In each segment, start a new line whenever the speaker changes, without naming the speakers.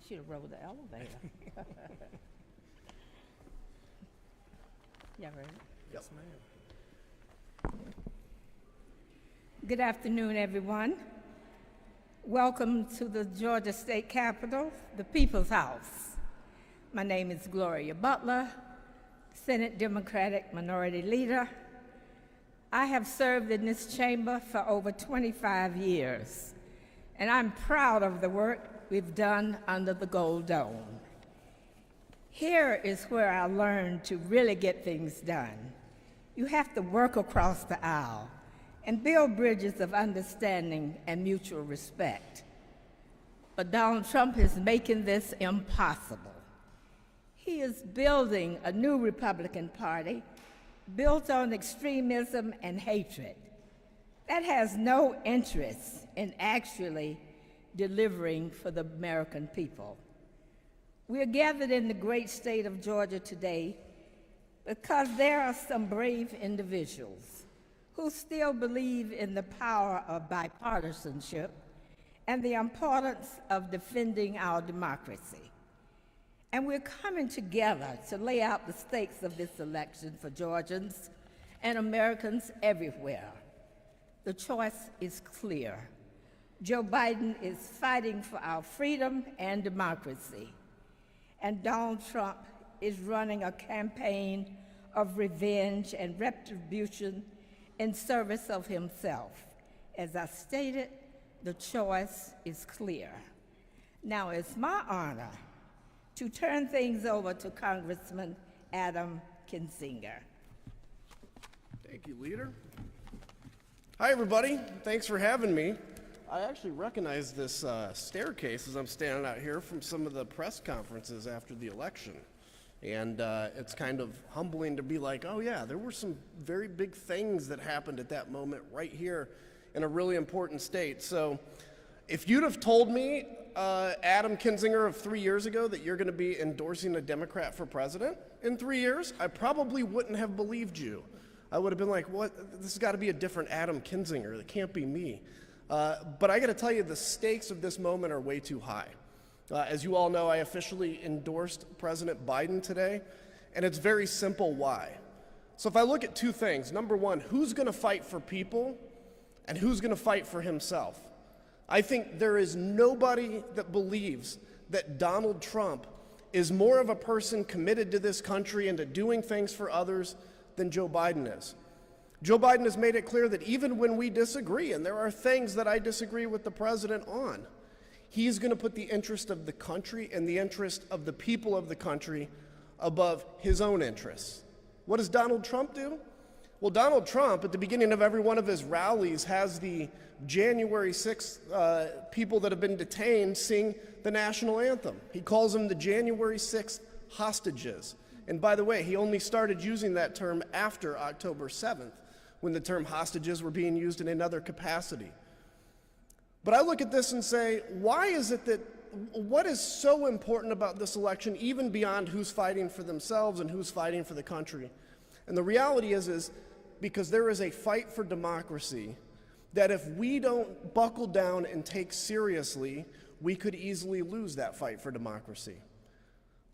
should have rode the elevator. Y'all ready?
Yes, ma'am.
Good afternoon, everyone. Welcome to the Georgia State Capitol, the People's House. My name is Gloria Butler, Senate Democratic Minority Leader. I have served in this chamber for over 25 years, and I'm proud of the work we've done under the Gold Dome. Here is where I learned to really get things done. You have to work across the aisle and build bridges of understanding and mutual respect. But Donald Trump is making this impossible. He is building a new Republican Party built on extremism and hatred that has no interest in actually delivering for the American people. We are gathered in the great state of Georgia today because there are some brave individuals who still believe in the power of bipartisanship and the importance of defending our democracy. And we're coming together to lay out the stakes of this election for Georgians and Americans everywhere. The choice is clear. Joe Biden is fighting for our freedom and democracy, and Donald Trump is running a campaign of revenge and retribution in service of himself. As I stated, the choice is clear. Now, it's my honor to turn things over to Congressman Adam Kinzinger.
Thank you, Leader. Hi, everybody. Thanks for having me. I actually recognize this staircase as I'm standing out here from some of the press conferences after the election. And it's kind of humbling to be like, oh yeah, there were some very big things that happened at that moment right here in a really important state. So if you'd have told me, Adam Kinzinger of 3 years ago, that you're gonna be endorsing a Democrat for president in 3 years, I probably wouldn't have believed you. I would have been like, what? This has gotta be a different Adam Kinzinger. It can't be me. But I gotta tell you, the stakes of this moment are way too high. As you all know, I officially endorsed President Biden today, and it's very simple why. So if I look at two things, number one, who's gonna fight for people and who's gonna fight for himself? I think there is nobody that believes that Donald Trump is more of a person committed to this country and to doing things for others than Joe Biden is. Joe Biden has made it clear that even when we disagree, and there are things that I disagree with the president on, he's going to put the interest of the country and the interest of the people of the country above his own interests. What does Donald Trump do? Well, Donald Trump, at the beginning of every one of his rallies, has the January 6th people that have been detained sing the national anthem. He calls them the January 6th hostages. And by the way, he only started using that term after October 7th, when the term hostages were being used in another capacity. But I look at this and say, why is it that, what is so important about this election, even beyond who's fighting for themselves and who's fighting for the country? And the reality is because there is a fight for democracy that if we don't buckle down and take seriously, we could easily lose that fight for democracy.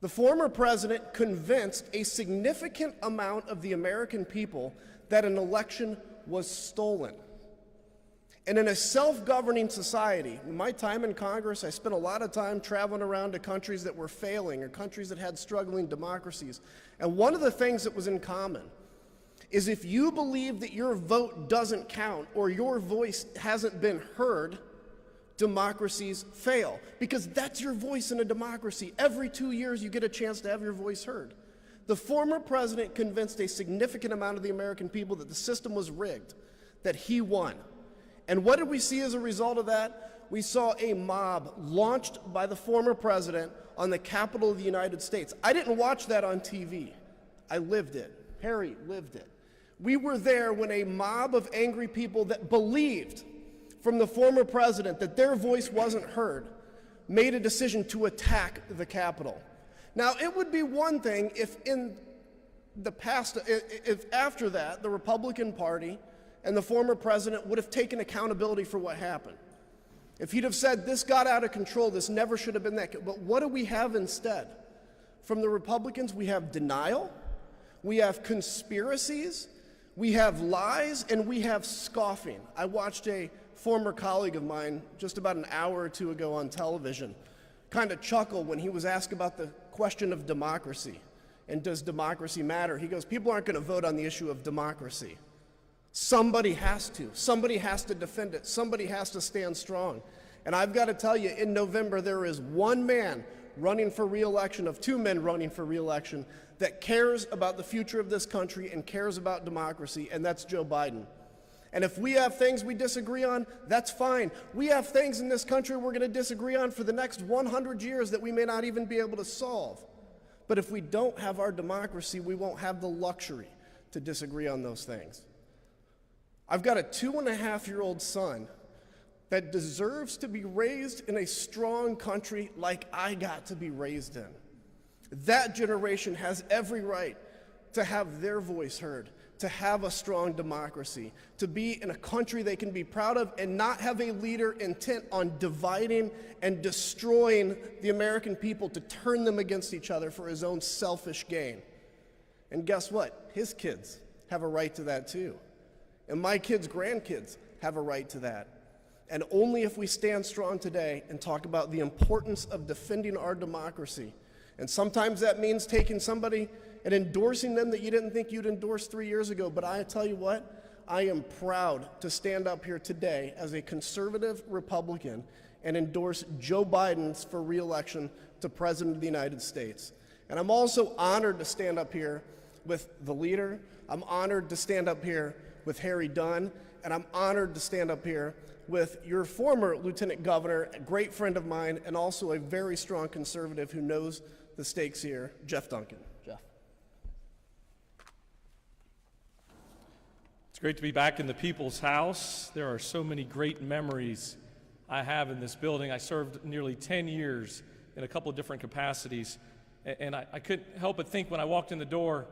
The former president convinced a significant amount of the American people that an election was stolen. And in a self-governing society, in my time in Congress, I spent a lot of time traveling around to countries that were failing or countries that had struggling democracies. And one of the things that was in common is if you believe that your vote doesn't count or your voice hasn't been heard, democracies fail. Because that's your voice in a democracy. Every 2 years you get a chance to have your voice heard. The former president convinced a significant amount of the American people that the system was rigged, that he won. And what did we see as a result of that? We saw a mob launched by the former president on the Capitol of the United States. I didn't watch that on TV. I lived it. Harry lived it. We were there when a mob of angry people that believed from the former president that their voice wasn't heard made a decision to attack the Capitol. Now, it would be one thing if in the past, if after that, the Republican Party and the former president would have taken accountability for what happened. If he'd have said, this got out of control, this never should have been that. But what do we have instead? From the Republicans, we have denial, we have conspiracies, we have lies, and we have scoffing. I watched a former colleague of mine just about an hour or two ago on television kind of chuckle when he was asked about the question of democracy. And does democracy matter? He goes, people aren't going to vote on the issue of democracy. Somebody has to. Somebody has to defend it. Somebody has to stand strong. And I've got to tell you, in November, there is one man running for re-election, of two men running for re-election, that cares about the future of this country and cares about democracy, and that's Joe Biden. And if we have things we disagree on, that's fine. We have things in this country we're going to disagree on for the next 100 years that we may not even be able to solve. But if we don't have our democracy, we won't have the luxury to disagree on those things. I've got a 2.5-year-old son that deserves to be raised in a strong country like I got to be raised in. That generation has every right to have their voice heard, to have a strong democracy, to be in a country they can be proud of and not have a leader intent on dividing and destroying the American people to turn them against each other for his own selfish gain. And guess what? His kids have a right to that too. And my kids' grandkids have a right to that. And only if we stand strong today and talk about the importance of defending our democracy, and sometimes that means taking somebody and endorsing them that you didn't think you'd endorse 3 years ago. But I tell you what, I am proud to stand up here today as a conservative Republican and endorse Joe Biden for re-election to President of the United States. And I'm also honored to stand up here with the leader. I'm honored to stand up here with Harry Dunn, and I'm honored to stand up here with your former Lieutenant Governor, a great friend of mine, and also a very strong conservative who knows the stakes here, Jeff Duncan. Jeff.
It's great to be back in the People's House. There are so many great memories I have in this building. I served nearly 10 years in a couple of different capacities, and I couldn't help but think when I walked in the door,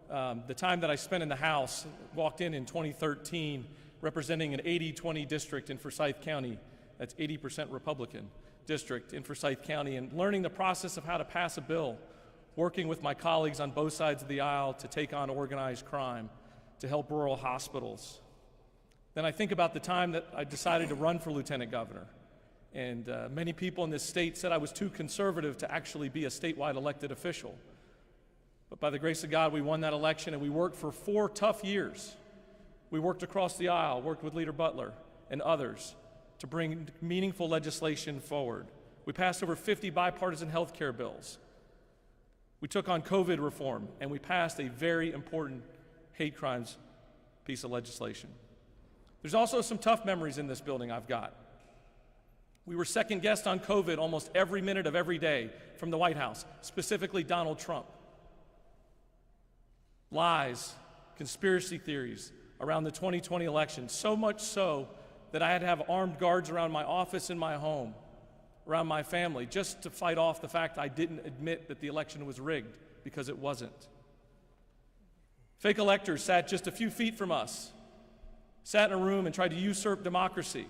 the time that I spent in the House, walked in 2013, representing an 80-20 district in Forsyth County. That's 80% Republican district in Forsyth County, and learning the process of how to pass a bill, working with my colleagues on both sides of the aisle to take on organized crime, to help rural hospitals. Then I think about the time that I decided to run for lieutenant governor, and many people in this state said I was too conservative to actually be a statewide elected official. But by the grace of God, we won that election, and we worked for 4 tough years. We worked across the aisle, worked with Leader Butler and others to bring meaningful legislation forward. We passed over 50 bipartisan health care bills. We took on COVID reform, and we passed a very important hate crimes piece of legislation. There's also some tough memories in this building I've got. We were second guessed on COVID almost every minute of every day from the White House, specifically Donald Trump. Lies, conspiracy theories around the 2020 election, so much so that I had to have armed guards around my office and my home, around my family, just to fight off the fact I didn't admit that the election was rigged, because it wasn't. Fake electors sat just a few feet from us, sat in a room and tried to usurp democracy.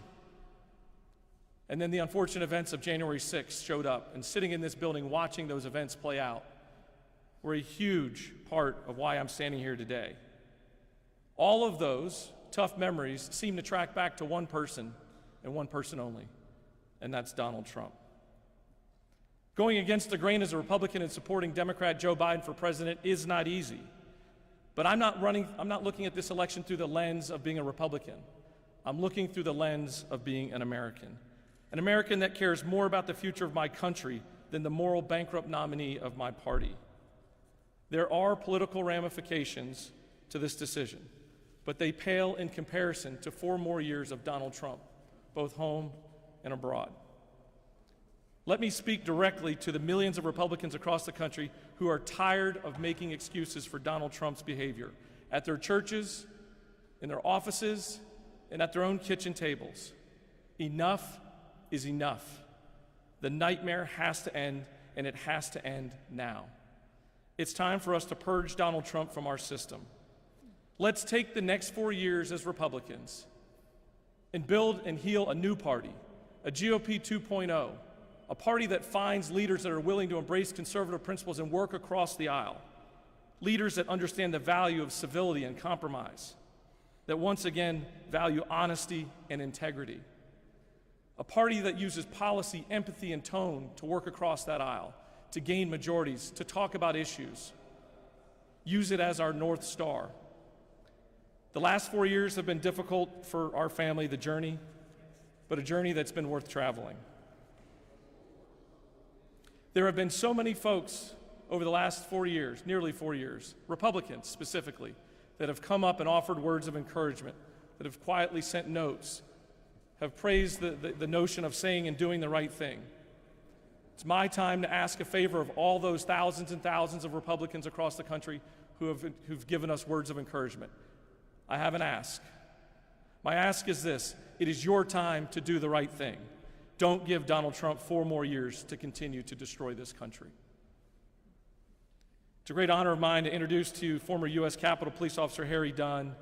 And then the unfortunate events of January 6th showed up, and sitting in this building watching those events play out were a huge part of why I'm standing here today. All of those tough memories seem to track back to one person, and one person only, and that's Donald Trump. Going against the grain as a Republican and supporting Democrat Joe Biden for president is not easy. But I'm not looking at this election through the lens of being a Republican. I'm looking through the lens of being an American that cares more about the future of my country than the moral bankrupt nominee of my party. There are political ramifications to this decision, but they pale in comparison to 4 more years of Donald Trump, both home and abroad. Let me speak directly to the millions of Republicans across the country who are tired of making excuses for Donald Trump's behavior at their churches, in their offices, and at their own kitchen tables. Enough is enough. The nightmare has to end, and it has to end now. It's time for us to purge Donald Trump from our system. Let's take the next 4 years as Republicans and build and heal a new party, a GOP 2.0, a party that finds leaders that are willing to embrace conservative principles and work across the aisle, leaders that understand the value of civility and compromise, that once again value honesty and integrity, a party that uses policy, empathy, and tone to work across that aisle, to gain majorities, to talk about issues, use it as our North Star. The last 4 years have been difficult for our family, the journey, but a journey that's been worth traveling. There have been so many folks over the last 4 years, nearly 4 years, Republicans specifically, that have come up and offered words of encouragement, that have quietly sent notes, have praised the notion of saying and doing the right thing. It's my time to ask a favor of all those thousands and thousands of Republicans across the country who've given us words of encouragement. I have an ask. My ask is this: it is your time to do the right thing. Don't give Donald Trump 4 more years to continue to destroy this country. It's a great honor of mine to introduce to you former U.S. Capitol Police Officer Harry Dunn.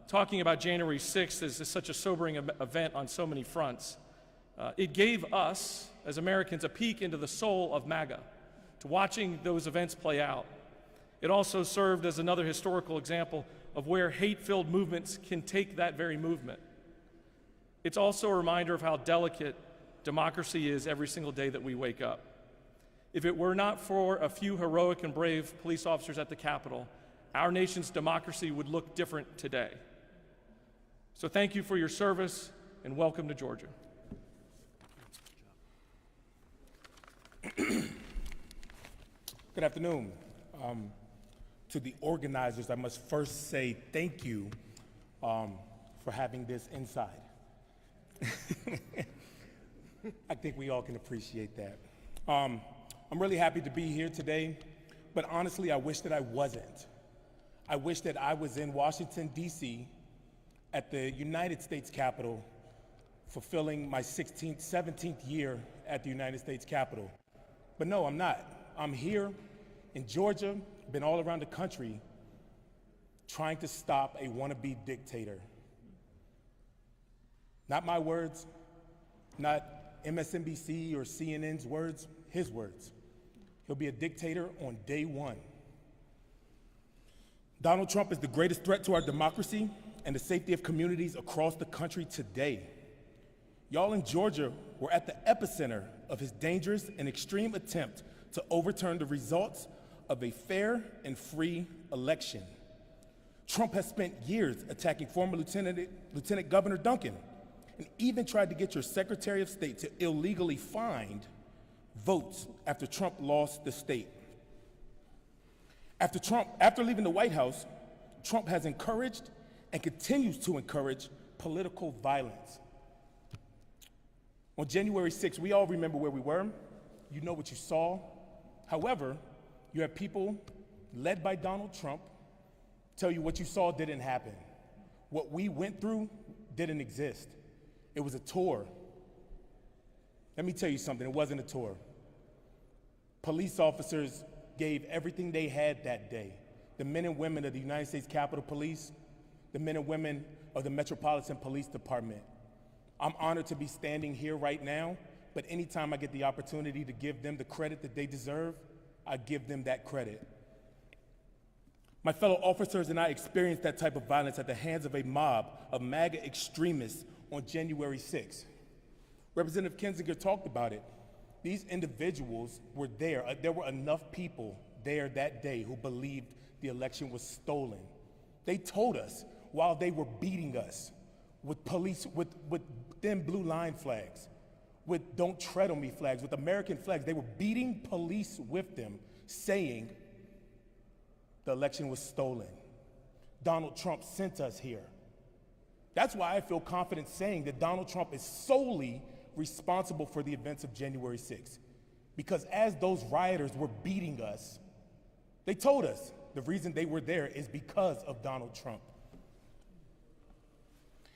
Talking about January 6th is such a sobering event on so many fronts. It gave us, as Americans, a peek into the soul of MAGA, to watching those events play out. It also served as another historical example of where hate-filled movements can take that very movement. It's also a reminder of how delicate democracy is every single day that we wake up. If it were not for a few heroic and brave police officers at the Capitol, our nation's democracy would look different today. So thank you for your service, and welcome to Georgia.
Good afternoon. To the organizers, I must first say thank you for having this inside. I think we all can appreciate that. I'm really happy to be here today, but honestly, I wish that I wasn't. I wish that I was in Washington, D.C. at the United States Capitol, fulfilling my 16th, 17th year at the United States Capitol. But no, I'm not. I'm here in Georgia, been all around the country, trying to stop a wannabe dictator. Not my words, not MSNBC or CNN's words, his words. He'll be a dictator on day one. Donald Trump is the greatest threat to our democracy and the safety of communities across the country today. Y'all in Georgia were at the epicenter of his dangerous and extreme attempt to overturn the results of a fair and free election. Trump has spent years attacking former Lieutenant Governor Duncan and even tried to get your Secretary of State to illegally find votes after Trump lost the state. After leaving the White House, Trump has encouraged and continues to encourage political violence. On January 6th, we all remember where we were. You know what you saw. However, you have people led by Donald Trump tell you what you saw didn't happen. What we went through didn't exist. It was a tour. Let me tell you something, it wasn't a tour. Police officers gave everything they had that day. The men and women of the United States Capitol Police, the men and women of the Metropolitan Police Department. I'm honored to be standing here right now, but anytime I get the opportunity to give them the credit that they deserve, I give them that credit. My fellow officers and I experienced that type of violence at the hands of a mob of MAGA extremists on January 6th. Representative Kinzinger talked about it. These individuals were there. There were enough people there that day who believed the election was stolen. They told us while they were beating us with police, with thin blue line flags, with don't tread on me flags, with American flags, they were beating police with them, saying the election was stolen. Donald Trump sent us here. That's why I feel confident saying that Donald Trump is solely responsible for the events of January 6th. Because as those rioters were beating us, they told us the reason they were there is because of Donald Trump.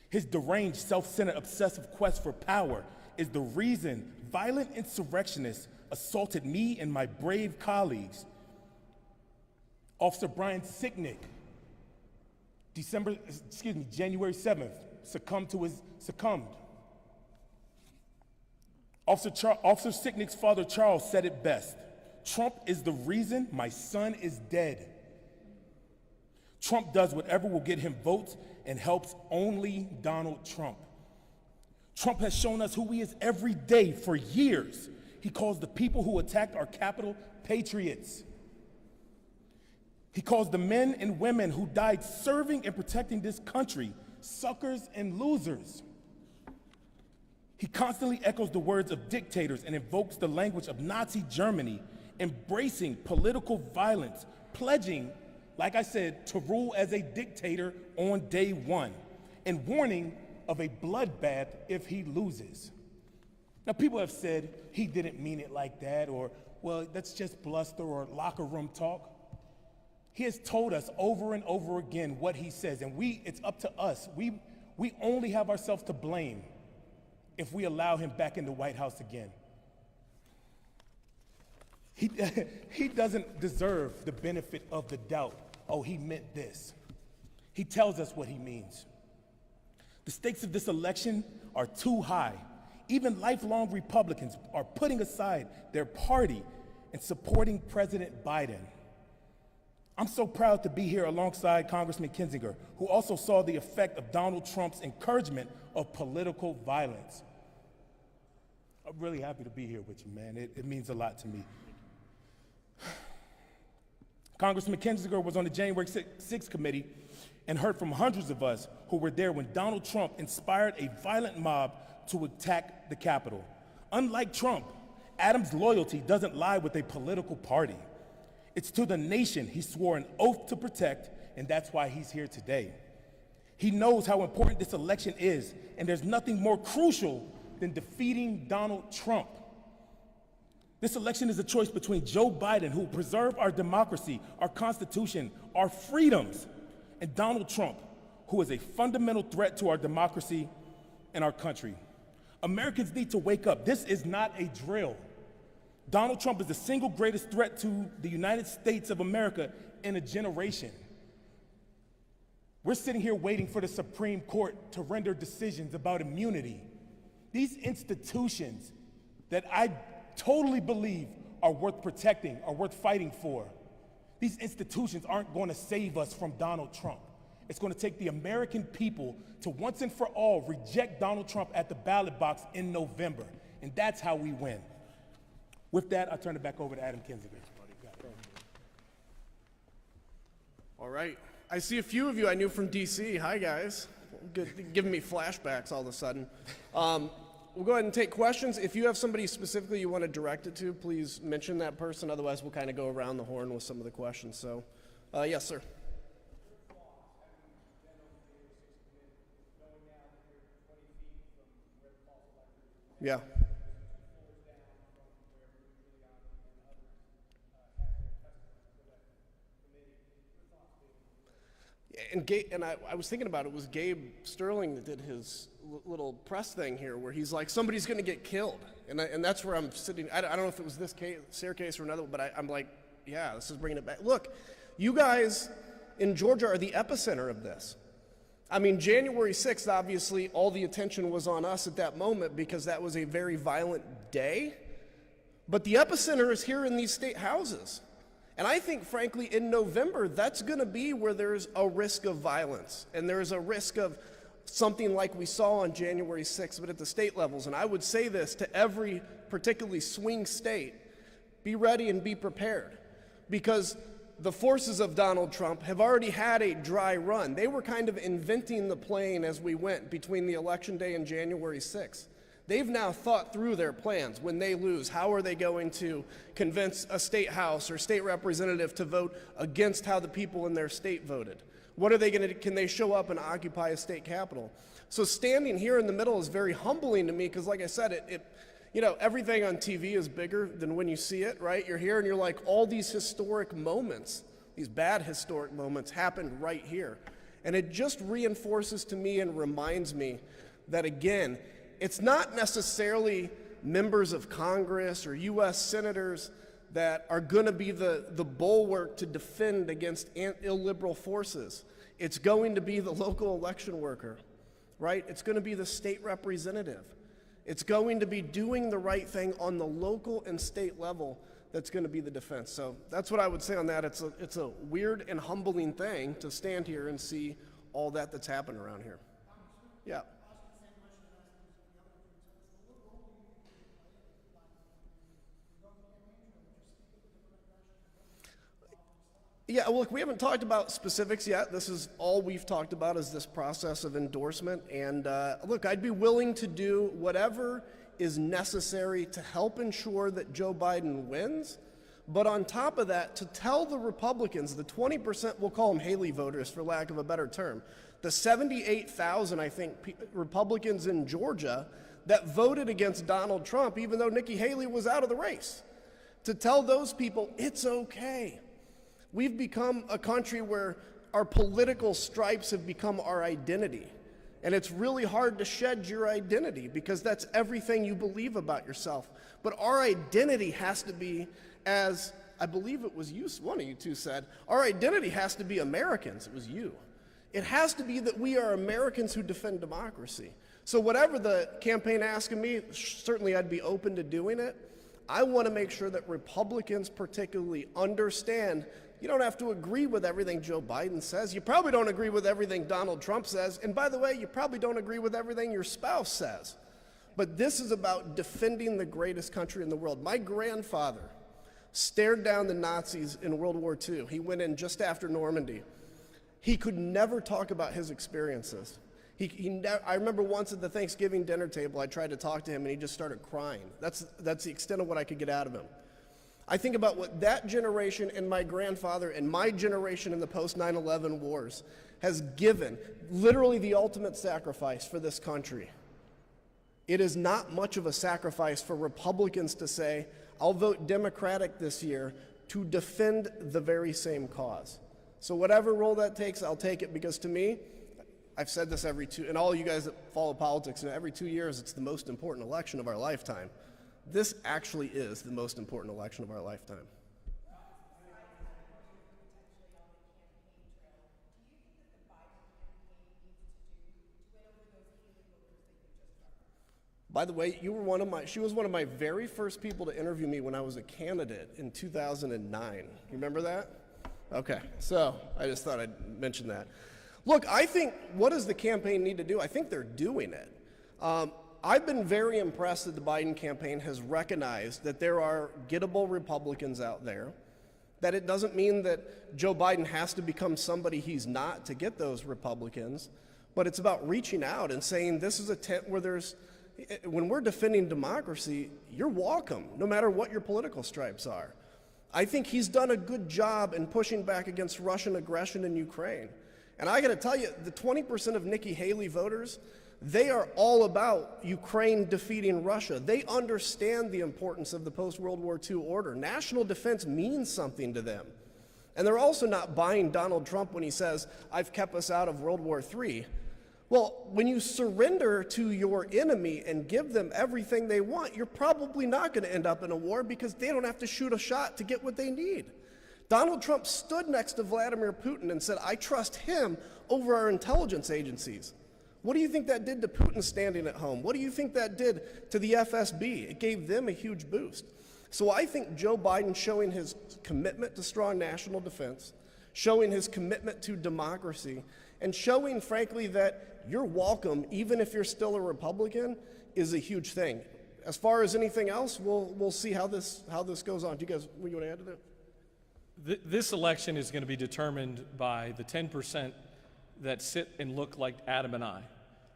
His deranged, self-centered, obsessive quest for power is the reason violent insurrectionists assaulted me and my brave colleagues. Officer Brian Sicknick, January 7th, succumbed. Officer Sicknick's father, Charles, said it best. Trump is the reason my son is dead. Trump does whatever will get him votes and helps only Donald Trump. Trump has shown us who he is every day for years. He calls the people who attacked our Capitol patriots. He calls the men and women who died serving and protecting this country suckers and losers. He constantly echoes the words of dictators and invokes the language of Nazi Germany, embracing political violence, pledging, like I said, to rule as a dictator on day one, and warning of a bloodbath if he loses. Now, people have said he didn't mean it like that, or, well, that's just bluster or locker room talk. He has told us over and over again what he says, and it's up to us. We only have ourselves to blame if we allow him back in the White House again. He doesn't deserve the benefit of the doubt. Oh, he meant this. He tells us what he means. The stakes of this election are too high. Even lifelong Republicans are putting aside their party and supporting President Biden. I'm so proud to be here alongside Congressman Kinzinger, who also saw the effect of Donald Trump's encouragement of political violence. I'm really happy to be here with you, man. It means a lot to me. Congressman Kinzinger was on the January 6th committee and heard from hundreds of us who were there when Donald Trump inspired a violent mob to attack the Capitol. Unlike Trump, Adams' loyalty doesn't lie with a political party. It's to the nation he swore an oath to protect, and that's why he's here today. He knows how important this election is, and there's nothing more crucial than defeating Donald Trump. This election is a choice between Joe Biden, who will preserve our democracy, our Constitution, our freedoms, and Donald Trump, who is a fundamental threat to our democracy and our country. Americans need to wake up. This is not a drill. Donald Trump is the single greatest threat to the United States of America in a generation. We're sitting here waiting for the Supreme Court to render decisions about immunity. These institutions that I totally believe are worth protecting, are worth fighting for. These institutions aren't going to save us from Donald Trump. It's going to take the American people to once and for all reject Donald Trump at the ballot box in November. And that's how we win. With that, I turn it back over to Adam Kinzinger.
All right. I see a few of you I knew from DC. Hi, guys. Good, giving me flashbacks all of a sudden. We'll go ahead and take questions. If you have somebody specifically you want to direct it to, please mention that person. Otherwise, we'll kind of go around the horn with some of the questions. So, yes, sir. Yeah. And I was thinking about it, was Gabe Sterling that did his little press thing here where he's like, somebody's going to get killed. And that's where I'm sitting. I don't know if it was this staircase or another, but I'm like, yeah, this is bringing it back. Look, you guys in Georgia are the epicenter of this. I mean, January 6th, obviously, all the attention was on us at that moment because that was a very violent day. But the epicenter is here in these state houses. And I think, frankly, in November, that's going to be where there's a risk of violence. And there's a risk of something like we saw on January 6th, but at the state levels. And I would say this to every particularly swing state, be ready and be prepared. Because the forces of Donald Trump have already had a dry run. They were kind of inventing the plane as we went between the election day and January 6th. They've now thought through their plans. When they lose, how are they going to convince a state house or state representative to vote against how the people in their state voted? What are they going to, can they show up and occupy a state capitol? So standing here in the middle is very humbling to me because, like I said, you know, everything on TV is bigger than when you see it, right? You're here and you're like, all these historic moments, these bad historic moments happened right here. And it just reinforces to me and reminds me that, again, it's not necessarily members of Congress or U.S. senators that are going to be the bulwark to defend against illiberal forces. It's going to be the local election worker, right? It's going to be the state representative. It's going to be doing the right thing on the local and state level that's going to be the defense. So that's what I would say on that. It's a weird and humbling thing to stand here and see all that's happened around here. Yeah. Yeah, well, look, we haven't talked about specifics yet. This is all we've talked about is this process of endorsement. And look, I'd be willing to do whatever is necessary to help ensure that Joe Biden wins. But on top of that, to tell the Republicans, the 20%, we'll call them Haley voters for lack of a better term, the 78,000, I think, Republicans in Georgia that voted against Donald Trump, even though Nikki Haley was out of the race, to tell those people it's okay. We've become a country where our political stripes have become our identity. And it's really hard to shed your identity because that's everything you believe about yourself. But our identity has to be, as I believe it was you, one of you two said, our identity has to be Americans. It was you. It has to be that we are Americans who defend democracy. So whatever the campaign asking me, certainly I'd be open to doing it. I want to make sure that Republicans particularly understand you don't have to agree with everything Joe Biden says. You probably don't agree with everything Donald Trump says. And by the way, you probably don't agree with everything your spouse says. But this is about defending the greatest country in the world. My grandfather stared down the Nazis in World War II. He went in just after Normandy. He could never talk about his experiences. I remember once at the Thanksgiving dinner table, I tried to talk to him and he just started crying. That's the extent of what I could get out of him. I think about what that generation and my grandfather and my generation in the post 9/11 wars has given, literally the ultimate sacrifice for this country. It is not much of a sacrifice for Republicans to say, I'll vote Democratic this year to defend the very same cause. So whatever role that takes, I'll take it because to me, I've said this and all you guys that follow politics, every 2 years it's the most important election of our lifetime. This actually is the most important election of our lifetime. By the way, she was one of my very first people to interview me when I was a candidate in 2009. You remember that? Okay, so I just thought I'd mention that. Look, I think, what does the campaign need to do? I think they're doing it. I've been very impressed that the Biden campaign has recognized that there are gettable Republicans out there, that it doesn't mean that Joe Biden has to become somebody he's not to get those Republicans, but it's about reaching out and saying this is a tent where when we're defending democracy, you're welcome, no matter what your political stripes are. I think he's done a good job in pushing back against Russian aggression in Ukraine. And I gotta tell you, the 20% of Nikki Haley voters, they are all about Ukraine defeating Russia. They understand the importance of the post-World War II order. National defense means something to them. And they're also not buying Donald Trump when he says, I've kept us out of World War III. Well, when you surrender to your enemy and give them everything they want, you're probably not going to end up in a war because they don't have to shoot a shot to get what they need. Donald Trump stood next to Vladimir Putin and said, I trust him over our intelligence agencies. What do you think that did to Putin standing at home? What do you think that did to the FSB? It gave them a huge boost. So I think Joe Biden showing his commitment to strong national defense, showing his commitment to democracy, and showing, frankly, that you're welcome, even if you're still a Republican, is a huge thing. As far as anything else, we'll see how this goes on. Do you guys, what do you want to add to that?
This election is going to be determined by the 10% that sit and look like Adam and I,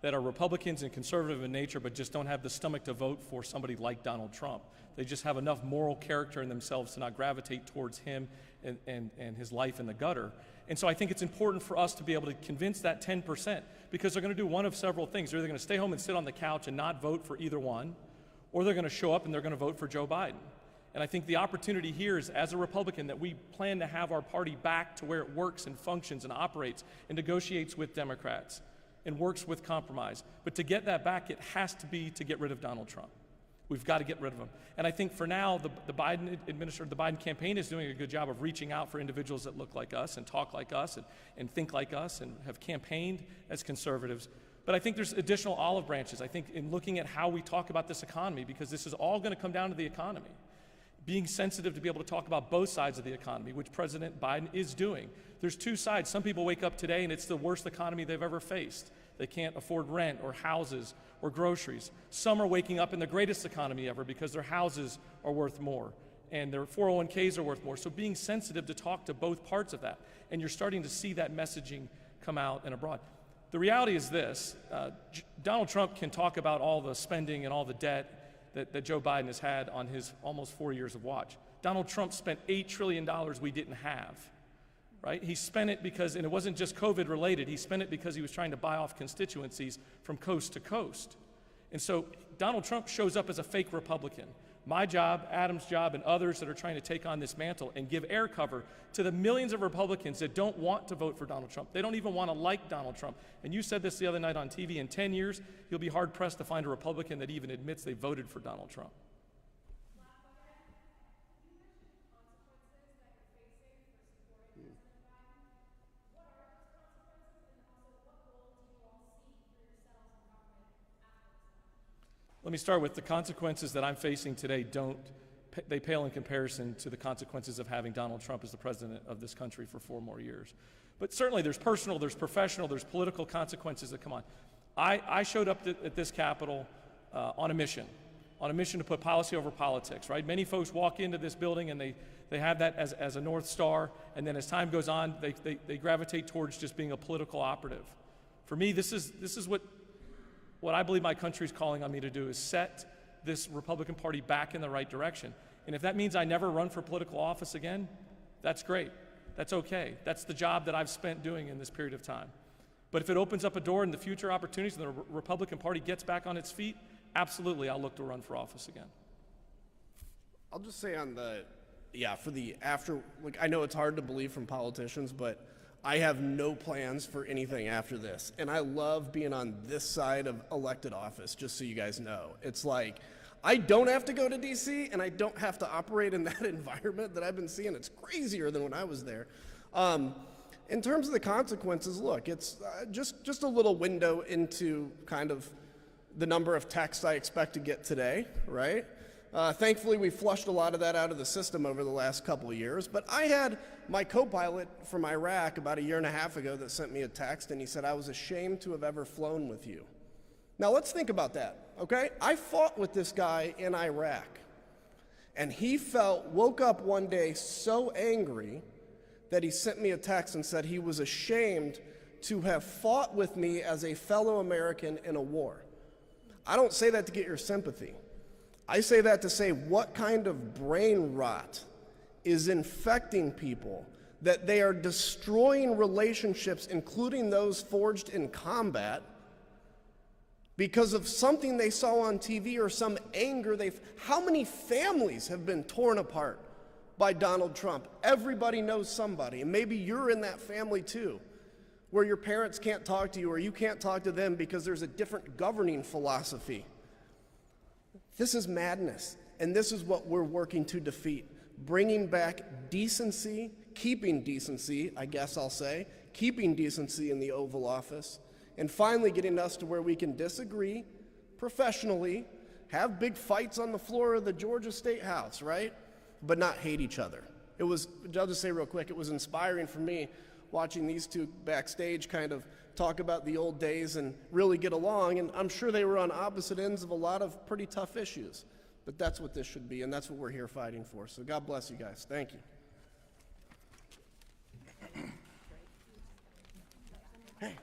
that are Republicans and conservative in nature, but just don't have the stomach to vote for somebody like Donald Trump. They just have enough moral character in themselves to not gravitate towards him and his life in the gutter. And so I think it's important for us to be able to convince that 10%, because they're going to do one of several things. They're either going to stay home and sit on the couch and not vote for either one, or they're going to show up and they're going to vote for Joe Biden. And I think the opportunity here is, as a Republican, that we plan to have our party back to where it works and functions and operates and negotiates with Democrats and works with compromise. But to get that back, it has to be to get rid of Donald Trump. We've got to get rid of him. And I think for now, the Biden campaign is doing a good job of reaching out for individuals that look like us and talk like us and think like us and have campaigned as conservatives. But I think there's additional olive branches. I think in looking at how we talk about this economy, because this is all going to come down to the economy, being sensitive to be able to talk about both sides of the economy, which President Biden is doing. There's two sides. Some people wake up today and it's the worst economy they've ever faced. They can't afford rent or houses or groceries. Some are waking up in the greatest economy ever because their houses are worth more and their 401ks are worth more. So being sensitive to talk to both parts of that. And you're starting to see that messaging come out and abroad. The reality is this, Donald Trump can talk about all the spending and all the debt that Joe Biden has had on his almost 4 years of watch. Donald Trump spent $8 trillion we didn't have, right? He spent it because, and it wasn't just COVID related, he spent it because he was trying to buy off constituencies from coast to coast. And so Donald Trump shows up as a fake Republican. My job, Adam's job, and others that are trying to take on this mantle and give air cover to the millions of Republicans that don't want to vote for Donald Trump. They don't even want to like Donald Trump. And you said this the other night on TV, in 10 years, you'll be hard-pressed to find a Republican that even admits they voted for Donald Trump. Let me start with the consequences that I'm facing today they pale in comparison to the consequences of having Donald Trump as the president of this country for 4 more years. But certainly there's personal, there's professional, there's political consequences that come on. I showed up at this Capitol on a mission to put policy over politics, right? Many folks walk into this building and they have that as a North Star, and then as time goes on, they gravitate towards just being a political operative. For me, this is what I believe my country is calling on me to do, is set this Republican Party back in the right direction. And if that means I never run for political office again, that's great. That's okay. That's the job that I've spent doing in this period of time. But if it opens up a door in the future opportunities and the Republican Party gets back on its feet, absolutely, I'll look to run for office again.
I'll just say on the, for the after, like, I know it's hard to believe from politicians, but I have no plans for anything after this. And I love being on this side of elected office, just so you guys know. It's like, I don't have to go to DC and I don't have to operate in that environment that I've been seeing. It's crazier than when I was there. In terms of the consequences, look, it's just a little window into kind of the number of texts I expect to get today, right? Thankfully, we flushed a lot of that out of the system over the last couple of years. But I had my co-pilot from Iraq about 1.5 years ago that sent me a text, and he said, "I was ashamed to have ever flown with you." Now, let's think about that, okay? I fought with this guy in Iraq, and he woke up one day so angry that he sent me a text and said he was ashamed to have fought with me as a fellow American in a war. I don't say that to get your sympathy. I say that to say what kind of brain rot is infecting people, that they are destroying relationships, including those forged in combat, because of something they saw on TV or some anger how many families have been torn apart by Donald Trump? Everybody knows somebody, and maybe you're in that family too, where your parents can't talk to you or you can't talk to them because there's a different governing philosophy. This is madness, and this is what we're working to defeat. Bringing back decency, keeping decency, I guess I'll say, keeping decency in the Oval Office, and finally getting us to where we can disagree professionally, have big fights on the floor of the Georgia State House, right? But not hate each other. I'll just say real quick, it was inspiring for me watching these two backstage kind of talk about the old days and really get along, and I'm sure they were on opposite ends of a lot of pretty tough issues. But that's what this should be, and that's what we're here fighting for. So God bless you guys. Thank you. Hey.